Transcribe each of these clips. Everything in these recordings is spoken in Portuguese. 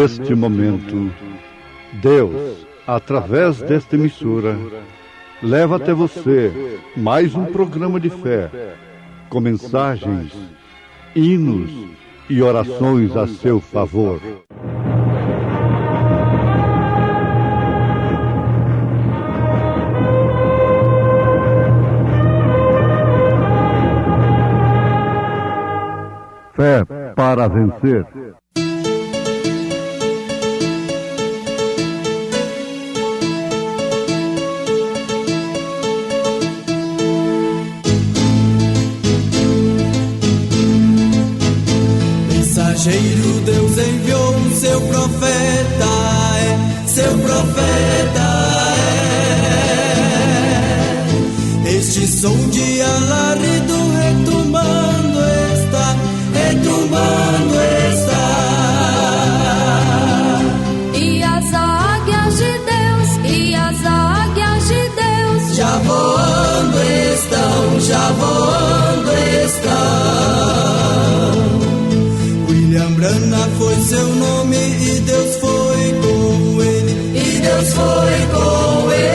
Neste momento, Deus, através desta emissora, leva até você mais um programa de fé, com mensagens, hinos e orações a seu favor. Fé para vencer. Mensageiro, Deus enviou o seu profeta, seu profeta Este som de alarido retumbando está, retumbando está. E as águias de Deus, e as águias de Deus já voando estão, já voando estão. William Branham foi seu nome e Deus foi com ele, e Deus foi com ele.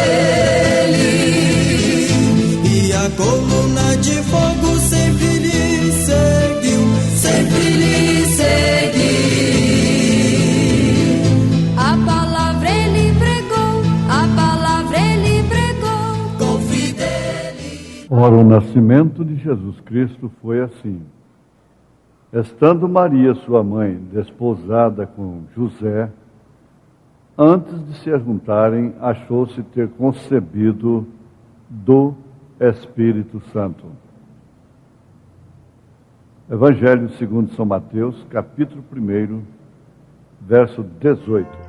E a coluna de fogo sempre lhe seguiu, sempre lhe seguiu. A palavra ele pregou, a palavra ele pregou com fidelidade. Ora, o nascimento de Jesus Cristo foi assim. Estando Maria, sua mãe, desposada com José, antes de se juntarem, achou-se ter concebido do Espírito Santo. Evangelho segundo São Mateus, capítulo 1, verso 18.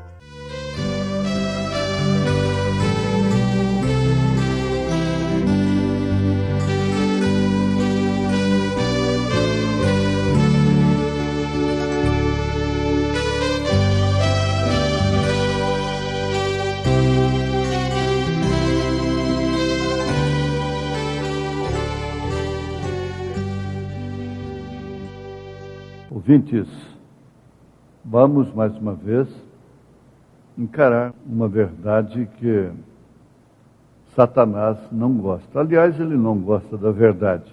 Ouvintes, vamos mais uma vez encarar uma verdade que Satanás não gosta. Aliás, ele não gosta da verdade.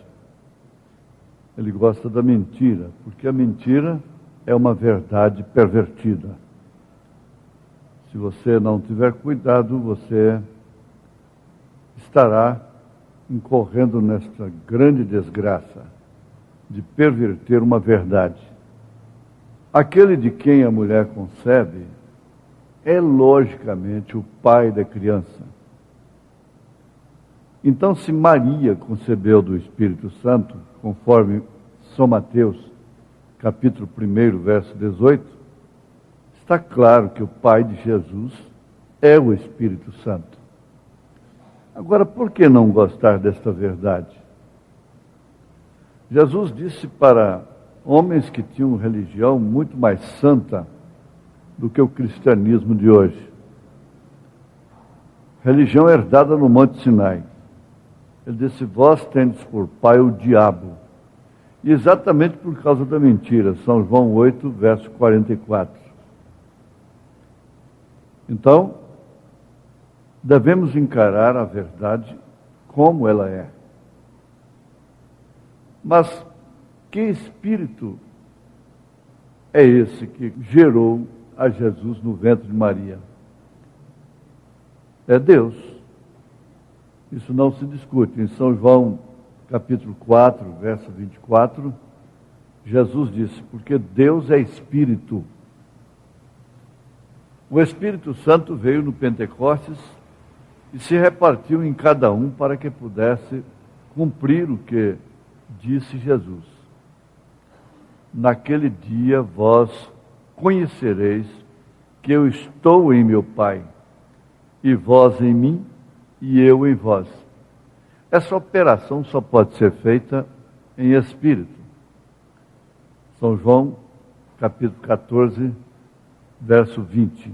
Ele gosta da mentira, porque a mentira é uma verdade pervertida. Se você não tiver cuidado, você estará incorrendo nesta grande desgraça de perverter uma verdade. Aquele de quem a mulher concebe é logicamente o pai da criança. Então, se Maria concebeu do Espírito Santo, conforme São Mateus, capítulo 1, verso 18, está claro que o pai de Jesus é o Espírito Santo. Agora, por que não gostar desta verdade? Jesus disse para homens que tinham religião muito mais santa do que o cristianismo de hoje. Religião herdada no Monte Sinai. Ele disse: vós tendes por pai o diabo. E exatamente por causa da mentira. São João 8, verso 44. Então, devemos encarar a verdade como ela é. Mas que espírito é esse que gerou a Jesus no ventre de Maria? É Deus. Isso não se discute. Em São João, capítulo 4, verso 24, Jesus disse: porque Deus é Espírito. O Espírito Santo veio no Pentecostes e se repartiu em cada um para que pudesse cumprir o que disse Jesus. Naquele dia vós conhecereis que eu estou em meu Pai, e vós em mim, e eu em vós. Essa operação só pode ser feita em espírito. São João, capítulo 14, verso 20.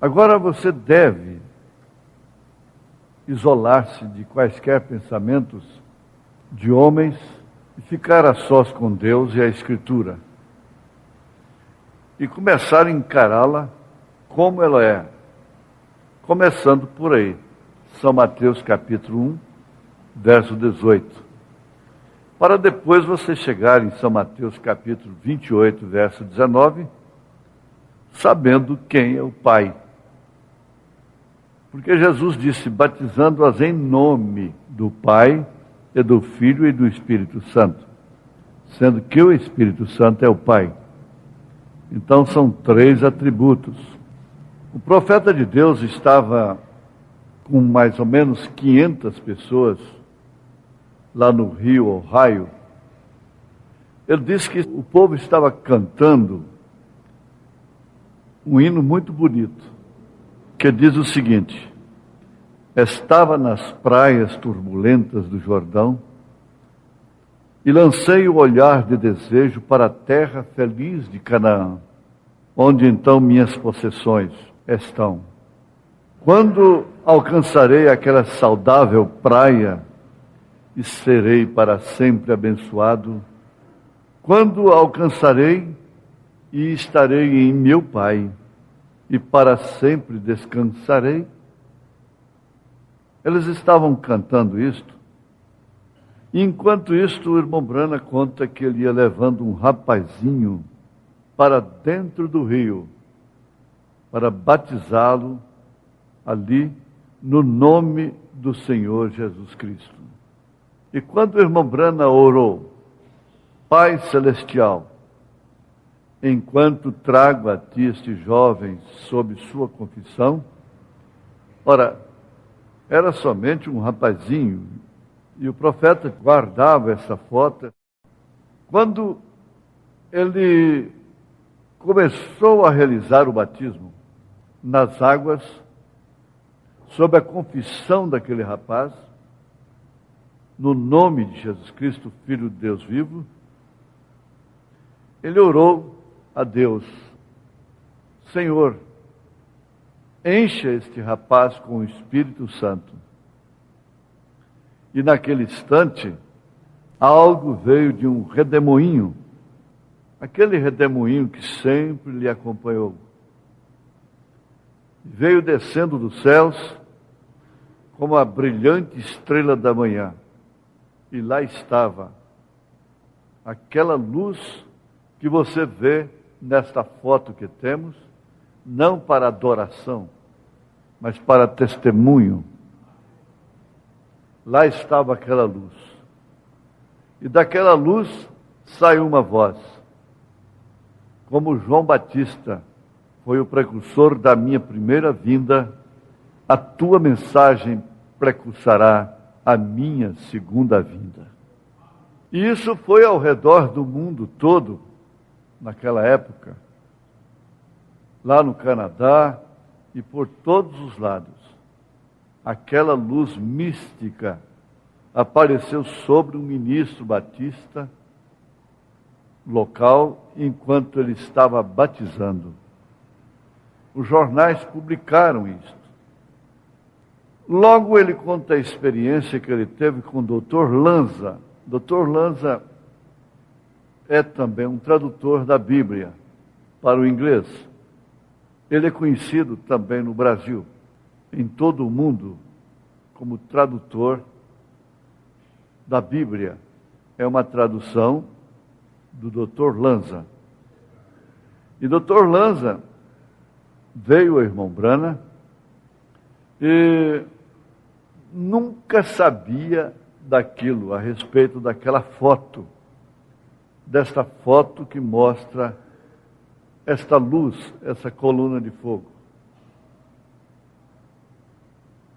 Agora você deve isolar-se de quaisquer pensamentos de homens e ficar a sós com Deus e a Escritura. e começar a encará-la como ela é. Começando por aí, São Mateus capítulo 1, verso 18. Para depois você chegar em São Mateus capítulo 28, verso 19, sabendo quem é o Pai. Porque Jesus disse, batizando-as em nome do Pai, e do Filho e do Espírito Santo, sendo que o Espírito Santo é o Pai. Então são 3 atributos. O profeta de Deus estava com mais ou menos 500 pessoas lá no Rio Ohio. Ele disse que o povo estava cantando um hino muito bonito, que diz o seguinte: estava nas praias turbulentas do Jordão e lancei o olhar de desejo para a terra feliz de Canaã, onde então minhas possessões estão. Quando alcançarei aquela saudável praia e serei para sempre abençoado? Quando alcançarei e estarei em meu Pai e para sempre descansarei? Eles estavam cantando isto, e enquanto isto o irmão Brana conta que ele ia levando um rapazinho para dentro do rio, para batizá-lo ali no nome do Senhor Jesus Cristo. E quando o irmão Brana orou, Pai Celestial, enquanto trago a ti este jovem sob sua confissão, ora, era somente um rapazinho, e o profeta guardava essa foto. Quando ele começou a realizar o batismo nas águas, sob a confissão daquele rapaz, no nome de Jesus Cristo, Filho de Deus vivo, ele orou a Deus: Senhor, encha este rapaz com o Espírito Santo. E naquele instante, algo veio de um redemoinho, aquele redemoinho que sempre lhe acompanhou. Veio descendo dos céus como a brilhante estrela da manhã. E lá estava aquela luz que você vê nesta foto que temos, não para adoração, mas para testemunho. Lá estava aquela luz. E daquela luz saiu uma voz. Como João Batista foi o precursor da minha primeira vinda, a tua mensagem precursará a minha segunda vinda. E isso foi ao redor do mundo todo, naquela época, lá no Canadá e por todos os lados. Aquela luz mística apareceu sobre um ministro batista local enquanto ele estava batizando. Os jornais publicaram isto. Logo ele conta a experiência que ele teve com o Dr. Lanza. Dr. Lanza é também um tradutor da Bíblia para o inglês. Ele é conhecido também no Brasil, em todo o mundo, como tradutor da Bíblia. É uma tradução do Dr. Lanza. E Dr. Lanza veio ao irmão Brana e nunca sabia daquilo, a respeito daquela foto, desta foto que mostra esta luz, essa coluna de fogo.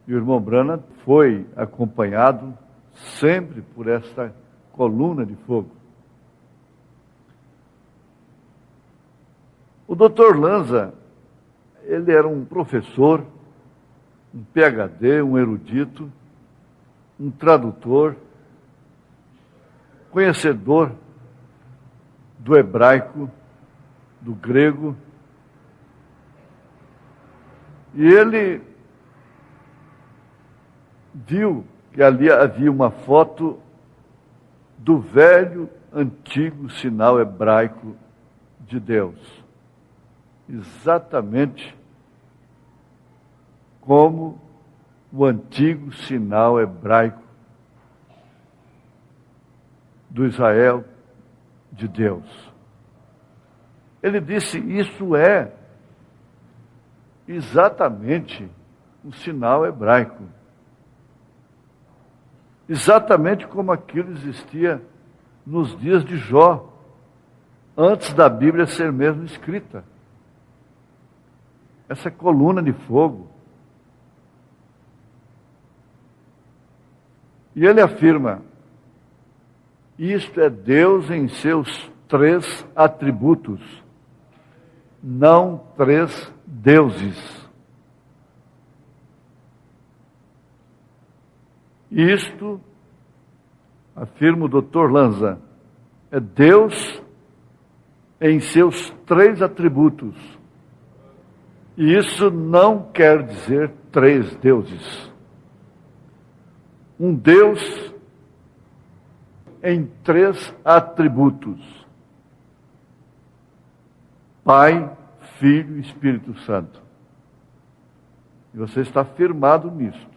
E o irmão Brana foi acompanhado sempre por esta coluna de fogo. O Dr. Lanza, ele era um professor, um PhD, um erudito, um tradutor, conhecedor do hebraico, do grego. E ele viu que ali havia uma foto do velho, antigo sinal hebraico de Deus. exatamente como o antigo sinal hebraico do Israel de Deus. Ele disse, isso é exatamente um sinal hebraico. Exatamente como aquilo existia nos dias de Jó, antes da Bíblia ser mesmo escrita. Essa coluna de fogo. E ele afirma, isto é Deus em seus 3 atributos, não 3 deuses. Isto, afirma o Dr. Lanza, é Deus em seus 3 atributos. E isso não quer dizer 3 deuses. Um Deus em 3 atributos: Pai, Filho e Espírito Santo. E você está firmado nisto,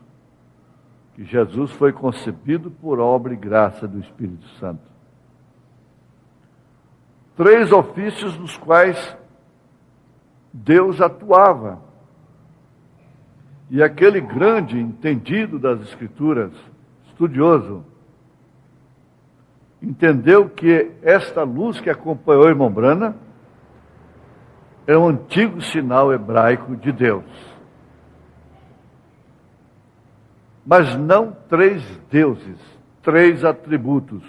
que Jesus foi concebido por obra e graça do Espírito Santo. 3 ofícios nos quais Deus atuava. E aquele grande entendido das Escrituras, estudioso, entendeu que esta luz que acompanhou o irmão Brana é um antigo sinal hebraico de Deus. Mas não 3 deuses, 3 atributos.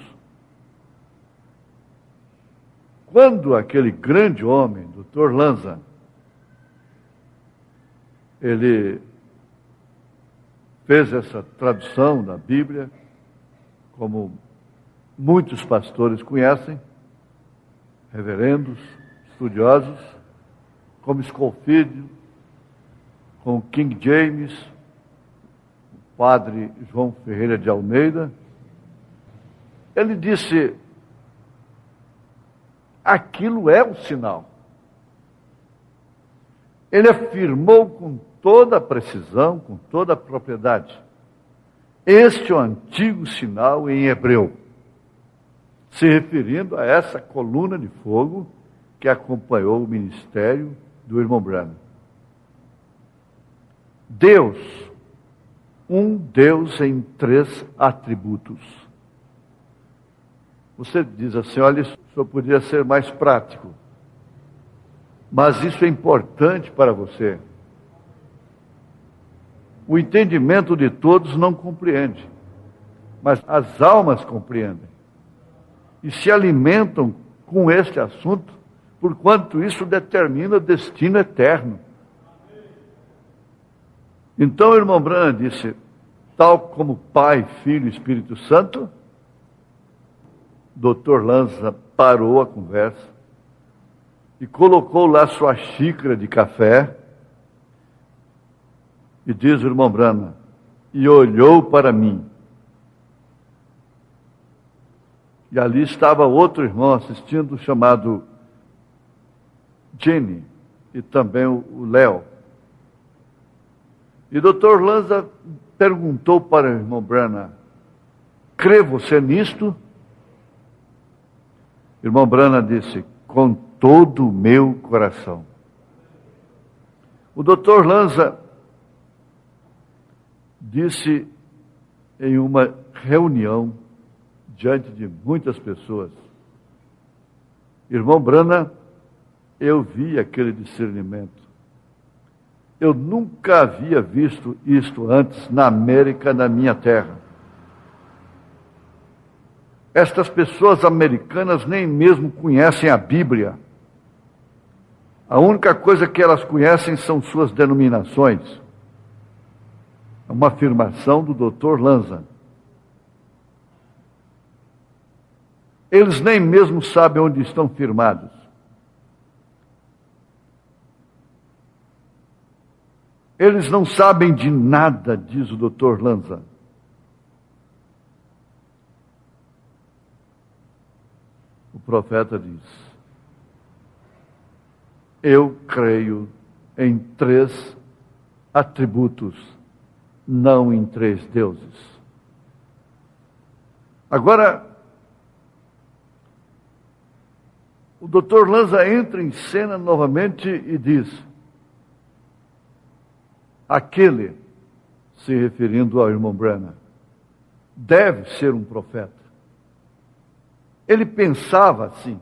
Quando aquele grande homem, Dr. Lanza, ele fez essa tradução da Bíblia, como muitos pastores conhecem, reverendos, estudiosos, como Scofield, como King James, o padre João Ferreira de Almeida. Ele disse, aquilo é um sinal. Ele afirmou com toda a precisão, com toda a propriedade, este é o antigo sinal em hebreu, se referindo a essa coluna de fogo que acompanhou o ministério do irmão Branham. Deus, um Deus em 3 atributos. Você diz assim, olha, isso só podia ser mais prático. Mas isso é importante para você. O entendimento de todos não compreende, mas as almas compreendem. E se alimentam com este assunto, porquanto isso determina destino eterno. Então o irmão Branham disse, tal como Pai, Filho e Espírito Santo, Dr. Lanza parou a conversa e colocou lá sua xícara de café e diz o irmão Branham, e olhou para mim. E ali estava outro irmão assistindo, chamado Jenny, e também o Léo. E o Dr. Lanza perguntou para o irmão Branham, crê você nisto? O irmão Branham disse, com todo o meu coração. O Dr. Lanza disse em uma reunião, diante de muitas pessoas, irmão Branham, eu vi aquele discernimento. Eu nunca havia visto isto antes na América, na minha terra. Estas pessoas americanas nem mesmo conhecem a Bíblia. A única coisa que elas conhecem são suas denominações. É uma afirmação do Dr. Lanza. Eles nem mesmo sabem onde estão firmados. Eles não sabem de nada, diz o Dr. Lanza. O profeta diz, Eu creio em 3 atributos, não em 3 deuses. Agora, o Dr. Lanza entra em cena novamente e diz: aquele, se referindo ao irmão Branham, deve ser um profeta. Ele pensava assim,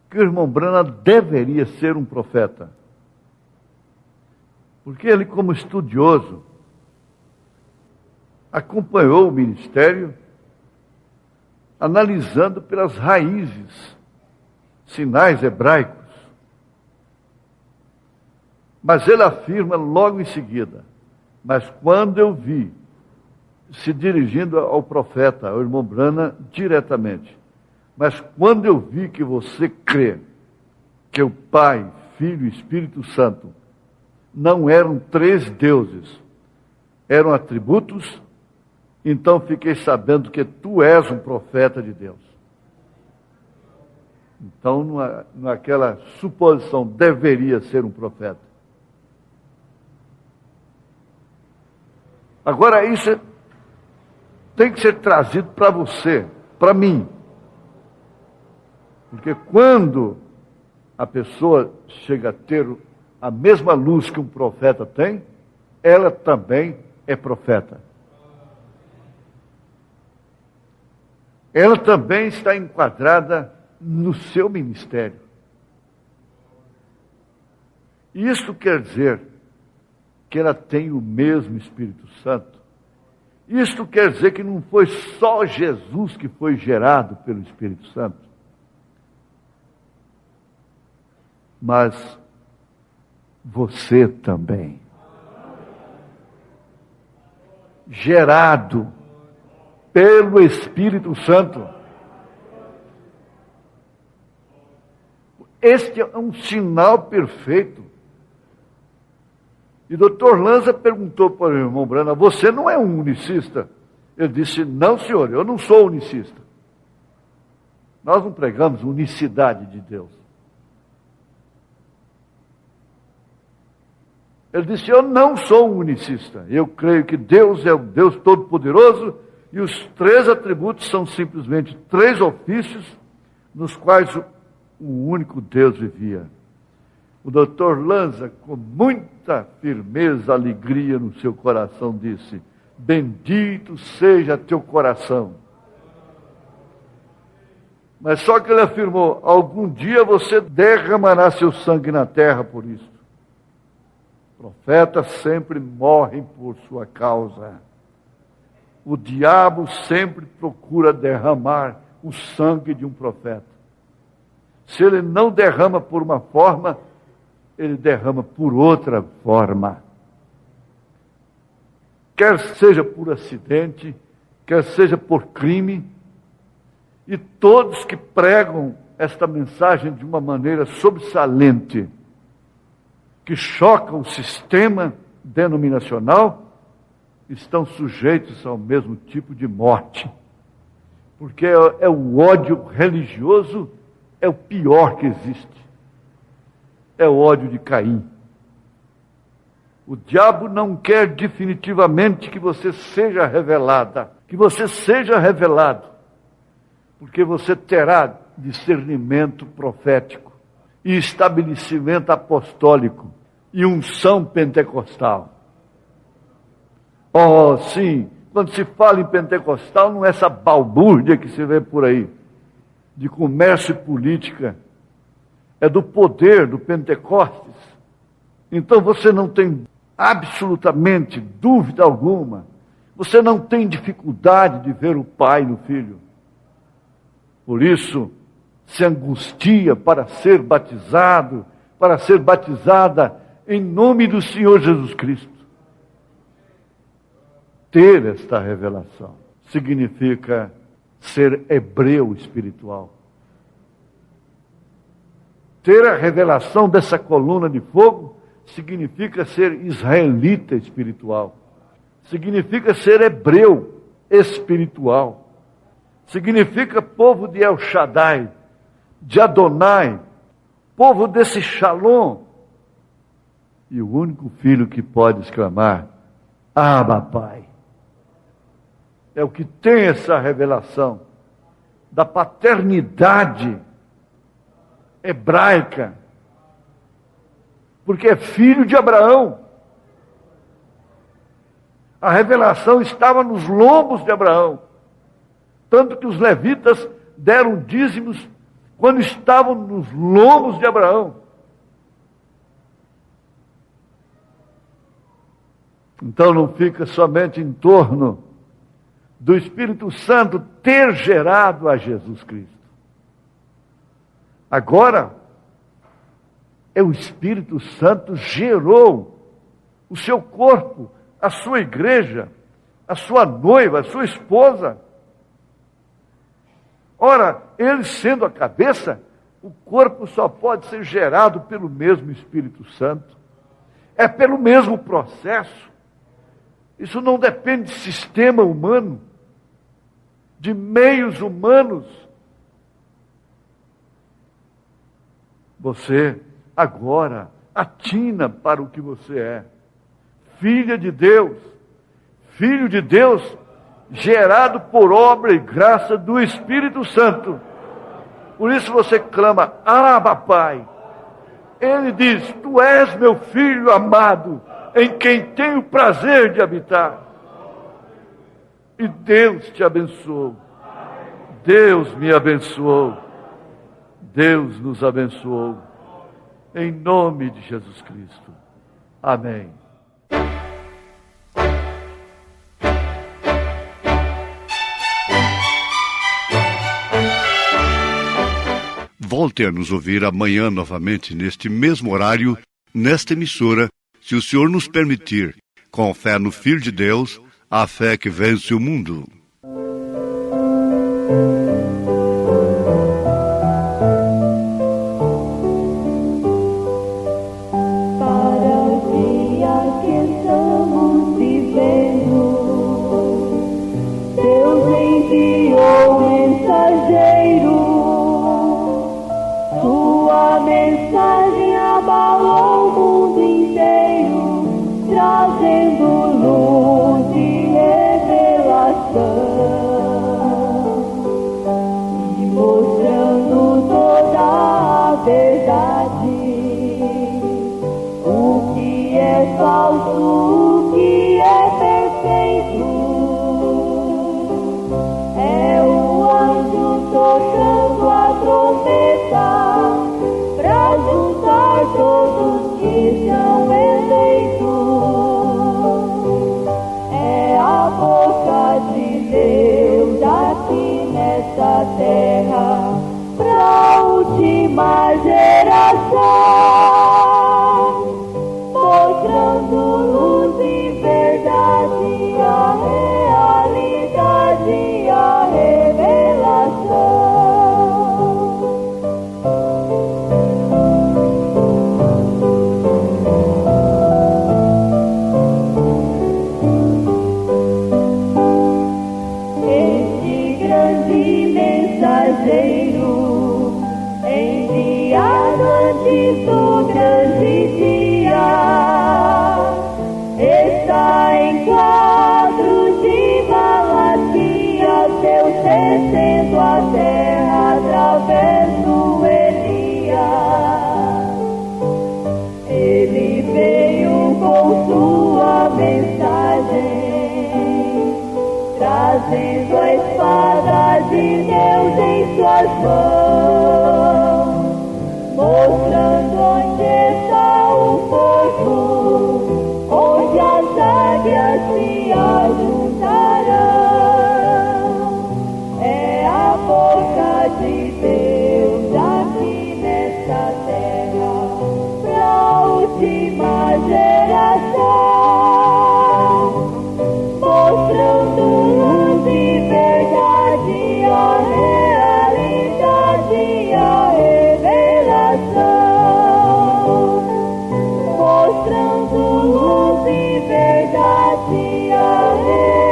que o irmão Branham deveria ser um profeta. Porque ele, como estudioso, acompanhou o ministério, analisando pelas raízes, sinais hebraicos. Mas ele afirma logo em seguida: mas quando eu vi, se dirigindo ao profeta, ao irmão Branham, diretamente, mas quando eu vi que você crê que o Pai, Filho e Espírito Santo não eram 3 deuses, eram atributos, então fiquei sabendo que tu és um profeta de Deus. Então, naquela suposição, deveria ser um profeta. Agora, isso tem que ser trazido para você, para mim. Porque quando a pessoa chega a ter a mesma luz que um profeta tem, ela também é profeta. Ela também está enquadrada no seu ministério. Isto quer dizer que ela tem o mesmo Espírito Santo. Isto quer dizer que não foi só Jesus que foi gerado pelo Espírito Santo, mas você também. Gerado pelo Espírito Santo. Este é um sinal perfeito. E Dr. Lanza perguntou para o irmão Branham: você não é um unicista? Ele disse: não, senhor, eu não sou unicista. Nós não pregamos unicidade de Deus. Ele disse: eu não sou um unicista. Eu creio que Deus é o Deus Todo-Poderoso e os 3 atributos são simplesmente 3 ofícios nos quais o único Deus vivia. O Dr. Lanza, com muita firmeza, alegria no seu coração, disse: bendito seja teu coração. Mas só que ele afirmou: algum dia você derramará seu sangue na terra por isso. Profetas sempre morrem por sua causa. O diabo sempre procura derramar o sangue de um profeta. Se ele não derrama por uma forma, ele derrama por outra forma. Quer seja por acidente, quer seja por crime. E todos que pregam esta mensagem de uma maneira sobressalente, que choca o sistema denominacional, estão sujeitos ao mesmo tipo de morte. Porque é o ódio religioso, é o pior que existe. É o ódio de Caim. O diabo não quer definitivamente que você seja revelada, que você seja revelado, porque você terá discernimento profético e estabelecimento apostólico e unção pentecostal. Oh, sim, quando se fala em pentecostal, não é essa balbúrdia que se vê por aí, de comércio e política, é do poder do Pentecostes. Então você não tem absolutamente dúvida alguma, você não tem dificuldade de ver o Pai no Filho. Por isso, se angustia para ser batizado, para ser batizada em nome do Senhor Jesus Cristo. Ter esta revelação significa ser hebreu espiritual. Ter a revelação dessa coluna de fogo significa ser israelita espiritual. Significa ser hebreu espiritual. Significa povo de El Shaddai, de Adonai, povo desse Shalom. E o único filho que pode exclamar, Abba, Pai. É o que tem essa revelação da paternidade hebraica, porque é filho de Abraão. A revelação estava nos lombos de Abraão, tanto que os levitas deram dízimos quando estavam nos lombos de Abraão. Então não fica somente em torno do Espírito Santo ter gerado a Jesus Cristo. Agora, o Espírito Santo gerou o seu corpo, a sua igreja, a sua noiva, a sua esposa. Ora, ele sendo a cabeça, o corpo só pode ser gerado pelo mesmo Espírito Santo. É pelo mesmo processo. Isso não depende de sistema humano, de meios humanos. Você agora atina para o que você é. Filha de Deus, filho de Deus, gerado por obra e graça do Espírito Santo. Por isso você clama, Abba, Pai. Ele diz, tu és meu filho amado, em quem tenho prazer de habitar. E Deus te abençoou. Deus me abençoou. Deus nos abençoou. Em nome de Jesus Cristo. Amém. Volte a nos ouvir amanhã novamente, neste mesmo horário, nesta emissora, se o Senhor nos permitir, com fé no Filho de Deus, a fé que vence o mundo. Mensagem abalou o mundo inteiro, trazendo luz e revelação, e mostrando toda a verdade, o que é falso, o que é perfeito. É o anjo tocando a trombeta, pra juntar todos que são eleitos. É a boca de Deus aqui nessa terra, pra última geração, mostrando luz e verdade, a realidade, a revelação. Enviado antes do grande dia, está em quadros de Malaquias, Deus descendo a terra através do Elias. Ele veio com sua mensagem, trazendo a espada de Deus em suas mãos, mostrando onde está o fogo, onde as águias se ajuntarão. É a boca de Deus aqui nessa terra, pra última geração, mostrando luz e verdade, a realidade, a revelação, mostrando luz e verdade, a realidade.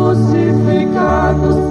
crucificado